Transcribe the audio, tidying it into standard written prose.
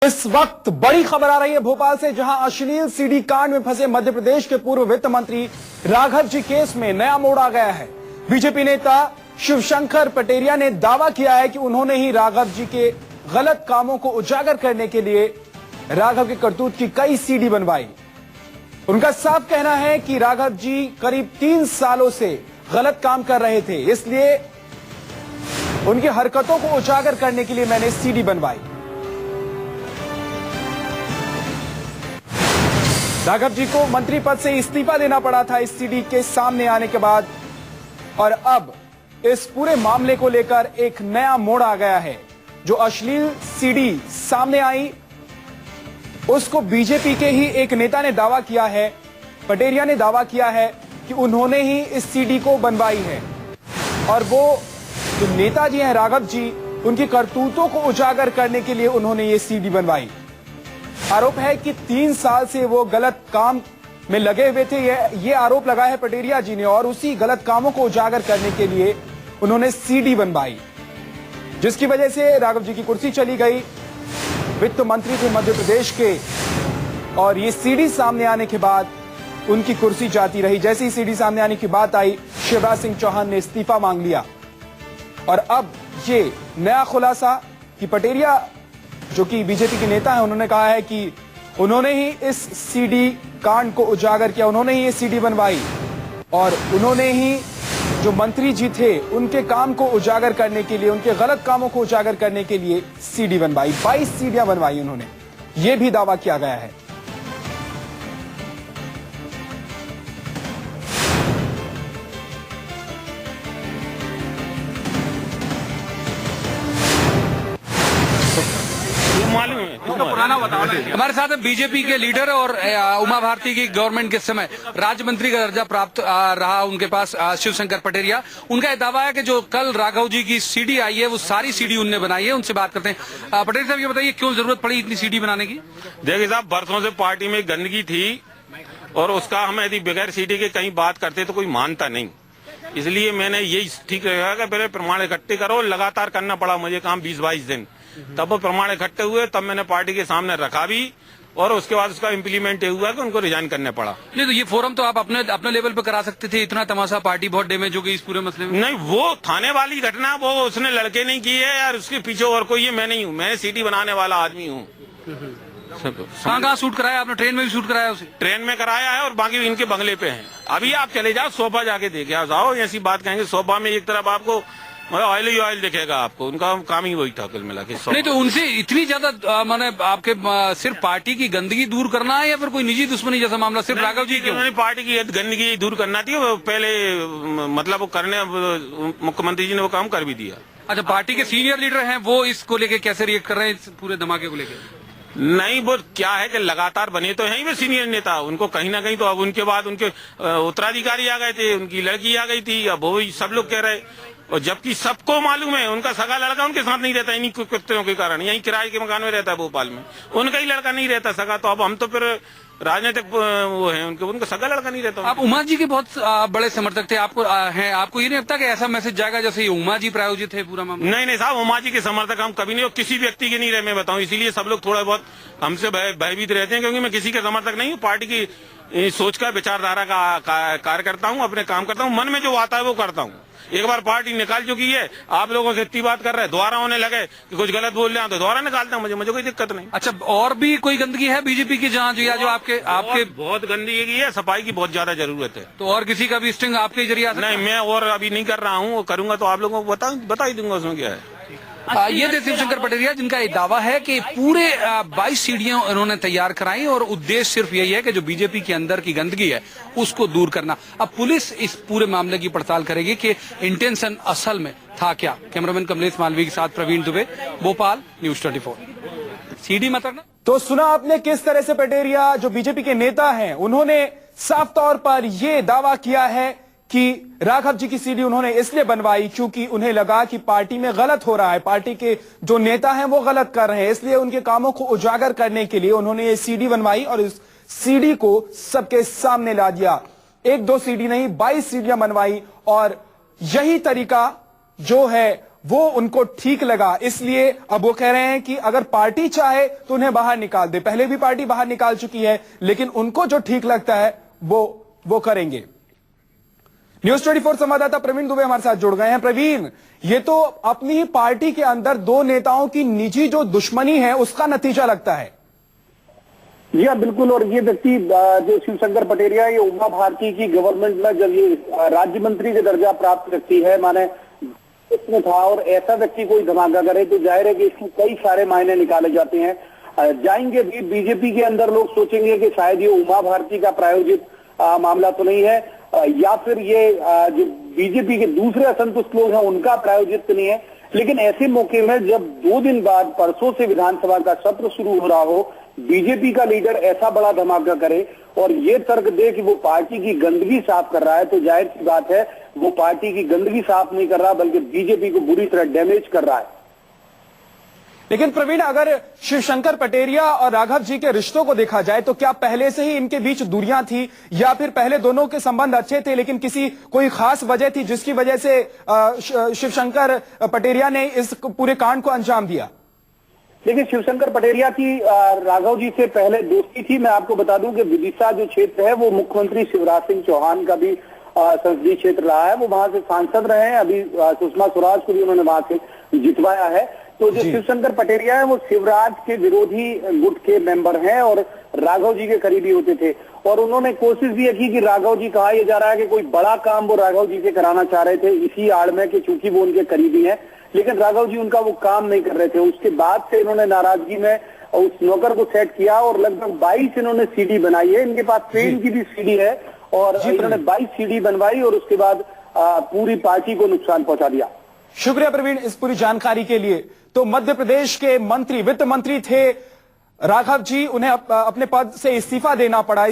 इस वक्त बड़ी खबर आ रही है भोपाल से, जहां अश्लील सीडी कांड में फंसे मध्य प्रदेश के पूर्व वित्त मंत्री राघव जी केस में नया मोड़ आ गया है। बीजेपी नेता शिवशंकर पटेरिया ने दावा किया है कि उन्होंने ही राघव जी के गलत कामों को उजागर करने के लिए राघव के करतूत की कई सीडी बनवाई। उनका साफ कहना है कि राघव जी करीब 3 सालों से गलत काम कर रहे थे, इसलिए उनकी हरकतों को उजागर करने के लिए मैंने सीडी बनवाई। राघव जी को मंत्री पद से इस्तीफा देना पड़ा था इस सीडी के सामने आने के बाद, और अब इस पूरे मामले को लेकर एक नया मोड़ आ गया है। जो अश्लील सीडी सामने आई उसको बीजेपी के ही एक नेता ने दावा किया है, पटेरिया ने दावा किया है कि उन्होंने ही इस सीडी को बनवाई है, और वो जो नेताजी हैं राघव जी, उनकी करतूतों को उजागर करने के लिए उन्होंने ये सीडी बनवाई। आरोप है कि 3 साल से वो गलत काम में लगे हुए थे, ये आरोप लगा है पटेरिया जी ने, और उसी गलत कामों को उजागर करने के लिए उन्होंने सीडी बनवाई, जिसकी वजह से राघव जी की कुर्सी चली गई। वित्त मंत्री थे मध्य प्रदेश के, और ये सीडी सामने आने के बाद उनकी कुर्सी जाती रही। जैसे ही सीडी सामने आने की बात आई, शिवराज सिंह चौहान ने इस्तीफा मांग लिया, और अब ये नया खुलासा कि पटेरिया जो कि बीजेपी के नेता हैं, उन्होंने कहा है कि उन्होंने ही इस सीडी कांड को उजागर किया, उन्होंने ही ये सीडी बनवाई, और उन्होंने ही जो मंत्री जी थे उनके काम को उजागर करने के लिए, उनके गलत कामों को उजागर करने के लिए सीडी बनवाई। 22 सीडियां बनवाई उन्होंने, ये भी दावा किया गया है। मालूम है तो पुराना बताओ। हमारे साथ बीजेपी के लीडर और उमा भारती की गवर्नमेंट के समय राज्य मंत्री का दर्जा प्राप्त रहा उनके पास शिवशंकर पटेरिया। उनका यह दावा है कि जो कल राघव जी की सीडी आई है वो सारी सीडी उनने बनाई है। उनसे बात करते हैं। पटेरिया साहब, ये बताइए क्यों जरूरत पड़ी इतनी सीडी बनाने की? देखिए साहब, बरसों से पार्टी में गंदगी थी, और उसका हम यदि बगैर सीडी के कहीं बात करते तो कोई मानता नहीं, इसलिए मैंने यही ठीक रहेगा कि पहले प्रमाण इकट्ठे करो। लगातार करना पड़ा मुझे काम 20-22 दिन, तब वो प्रमाण इकट्ठे हुए, तब मैंने पार्टी के सामने रखा भी, और उसके बाद उसका इम्प्लीमेंट हुआ कि उनको रिजाइन करने पड़ा। नहीं तो ये फोरम तो आप अपने लेवल पे करा सकते थे। इतना तमाशा, पार्टी बहुत डैमेज हो गई इस पूरे मसले में। नहीं, वो थाने वाली घटना वो उसने लड़के नहीं की है यार, उसके पीछे और कोई है, मैं नहीं हूँ। मैं सीडी बनाने वाला आदमी हूँ। कहाँ शूट कराया आपने? ट्रेन में भी शूट कराया उसे? ट्रेन में कराया है, और बाकी इनके बंगले पे है। अभी आप चले जाओ सोफा जाके देखे आ जाओ, ऐसी बात कहेंगे। सोफा में एक तरफ आपको ऑयल ही ऑयल दिखेगा आपको, उनका काम ही वही था कुल मिला के। नहीं तो उनसे इतनी ज्यादा माने आपके सिर्फ पार्टी की गंदगी दूर करना है या फिर कोई निजी दुश्मनी जैसा मामला सिर्फ राघव जी क्यों? पार्टी की गंदगी दूर करना थी, वो पहले मतलब वो करने, मुख्यमंत्री जी ने वो काम कर भी दिया। अच्छा, पार्टी के सीनियर लीडर हैं, वो इसको लेके कैसे रिएक्ट कर रहे हैं, इस पूरे धमाके को लेके? नहीं, वो क्या है कि लगातार बने तो हैं ही वे सीनियर नेता, उनको कहीं ना कहीं तो अब उनके बाद उनके उत्तराधिकारी आ गए थे, उनकी लड़की आ गई थी, अब वो सब लोग कह रहे, और जबकि सबको मालूम है उनका सगा लड़का उनके साथ नहीं रहता इन्हीं कुत्तों के कारण। यहीं किराए के मकान में रहता है भोपाल में, उनका ही लड़का नहीं रहता सगा, तो अब हम तो फिर राजनीतिक वो है उनका सगा लड़का नहीं रहता। आप उमा जी के बहुत बड़े समर्थक थे, आपको ये नहीं लगता कि ऐसा मैसेज जाएगा जैसे उमा जी प्रायोजित है पूरा मामला? नहीं साहब, उमा जी के समर्थक हम कभी नहीं, और किसी व्यक्ति के नहीं रहे, मैं बताऊं। इसीलिए सब लोग थोड़ा बहुत हमसे भयभीत रहते हैं, क्योंकि मैं किसी के समर्थक नहीं हूँ। पार्टी की सोच का, विचारधारा का कार्य करता हूँ, अपने काम करता हूँ, मन में जो आता है वो करता हूँ। एक बार पार्टी निकाल चुकी है, आप लोगों से इतनी बात कर रहे हैं, दोबारा होने लगे कि कुछ गलत बोल रहे हैं तो दोबारा निकालता हूँ, मुझे कोई दिक्कत नहीं। अच्छा, और भी कोई गंदगी है बीजेपी की जहाँ जो आपके बहुत गंदगी की है, सफाई की बहुत ज्यादा जरूरत है। तो और किसी का भी स्टिंग आपके जरिए? नहीं, मैं और अभी नहीं कर रहा हूँ, करूंगा तो आप लोगों को बता ही दूंगा उसमें क्या है। ये थे शिवशंकर पटेरिया, जिनका ये दावा है कि पूरे 22 सीढ़ियां उन्होंने तैयार कराई, और उद्देश्य सिर्फ यही है कि जो बीजेपी के अंदर की गंदगी है उसको दूर करना। अब पुलिस इस पूरे मामले की पड़ताल करेगी कि इंटेंशन असल में था क्या। कैमरामैन कमलेश मालवीय के साथ प्रवीण दुबे, भोपाल, न्यूज 24। सीडी मत करना। तो सुना आपने किस तरह से पटेरिया जो बीजेपी के नेता हैं, उन्होंने साफ तौर पर यह दावा किया है कि राघव जी की सीडी उन्होंने इसलिए बनवाई क्योंकि उन्हें लगा कि पार्टी में गलत हो रहा है, पार्टी के जो नेता हैं वो गलत कर रहे हैं, इसलिए उनके कामों को उजागर करने के लिए उन्होंने ये सीडी बनवाई, और इस सीडी को सबके सामने ला दिया। 1-2 सीडी नहीं, 22 सीडियां बनवाई, और यही तरीका जो है वो उनको ठीक लगा, इसलिए अब वो कह रहे हैं कि अगर पार्टी चाहे तो उन्हें बाहर निकाल दे। पहले भी पार्टी बाहर निकाल चुकी है, लेकिन उनको जो ठीक लगता है वो करेंगे। न्यूज 24 संवाददाता प्रवीण दुबे हमारे साथ जुड़ गए हैं। प्रवीण, ये तो अपनी ही पार्टी के अंदर दो नेताओं की निजी जो दुश्मनी है उसका नतीजा लगता है। जी हाँ, बिल्कुल। और ये व्यक्ति जो शिवशंकर पटेरिया, ये उमा भारती की गवर्नमेंट में जब ये राज्य मंत्री का दर्जा प्राप्त व्यक्ति है, माने इसमें था, और ऐसा व्यक्ति कोई धमाका करे तो जाहिर है कि इसमें कई सारे मायने निकाले जाते हैं। जाएंगे भी बीजेपी के अंदर, लोग सोचेंगे कि शायद ये उमा भारती का प्रायोजित मामला तो नहीं है, या फिर ये जो बीजेपी के दूसरे असंतुष्ट लोग हैं उनका प्रायोजित नहीं है। लेकिन ऐसे मौके में जब 2 दिन बाद परसों से विधानसभा का सत्र शुरू हो रहा हो, बीजेपी का लीडर ऐसा बड़ा धमाका करे और ये तर्क दे कि वो पार्टी की गंदगी साफ कर रहा है, तो जाहिर सी बात है वो पार्टी की गंदगी साफ नहीं कर रहा बल्कि बीजेपी को बुरी तरह डैमेज कर रहा है। लेकिन प्रवीण, अगर शिवशंकर पटेरिया और राघव जी के रिश्तों को देखा जाए तो क्या पहले से ही इनके बीच दूरियां थी, या फिर पहले दोनों के संबंध अच्छे थे लेकिन कोई खास वजह थी जिसकी वजह से शिवशंकर पटेरिया ने इस पूरे कांड को अंजाम दिया? देखिए, शिवशंकर पटेरिया की राघव जी से पहले दोस्ती थी। मैं आपको बता दूं कि विदिशा जो क्षेत्र है वो मुख्यमंत्री शिवराज सिंह चौहान का भी संसदीय क्षेत्र रहा है। वो वहां से सांसद रहे हैं, अभी सुषमा स्वराज को भी उन्होंने वहां से जितवाया है। तो जो शिवशंकर पटेरिया है वो शिवराज के विरोधी गुट के मेंबर हैं और राघव जी के करीबी होते थे, और उन्होंने कोशिश भी की कि राघव जी, कहा यह जा रहा है कि कोई बड़ा काम वो राघव जी से कराना चाह रहे थे इसी आड़ में कि चूंकि वो उनके करीबी हैं, लेकिन राघव जी उनका वो काम नहीं कर रहे थे। उसके बाद से इन्होंने नाराजगी में उस नौकर को सेट किया और लगभग 22 इन्होंने सीडी बनाई है। इनके पास ट्रेन की भी सीडी है और इन्होंने 22 सीडी बनवाई और उसके बाद पूरी पार्टी को नुकसान पहुंचा दिया। शुक्रिया प्रवीण इस पूरी जानकारी के लिए। तो मध्य प्रदेश के मंत्री, वित्त मंत्री थे राघव जी, उन्हें अपने पद से इस्तीफा देना पड़ा।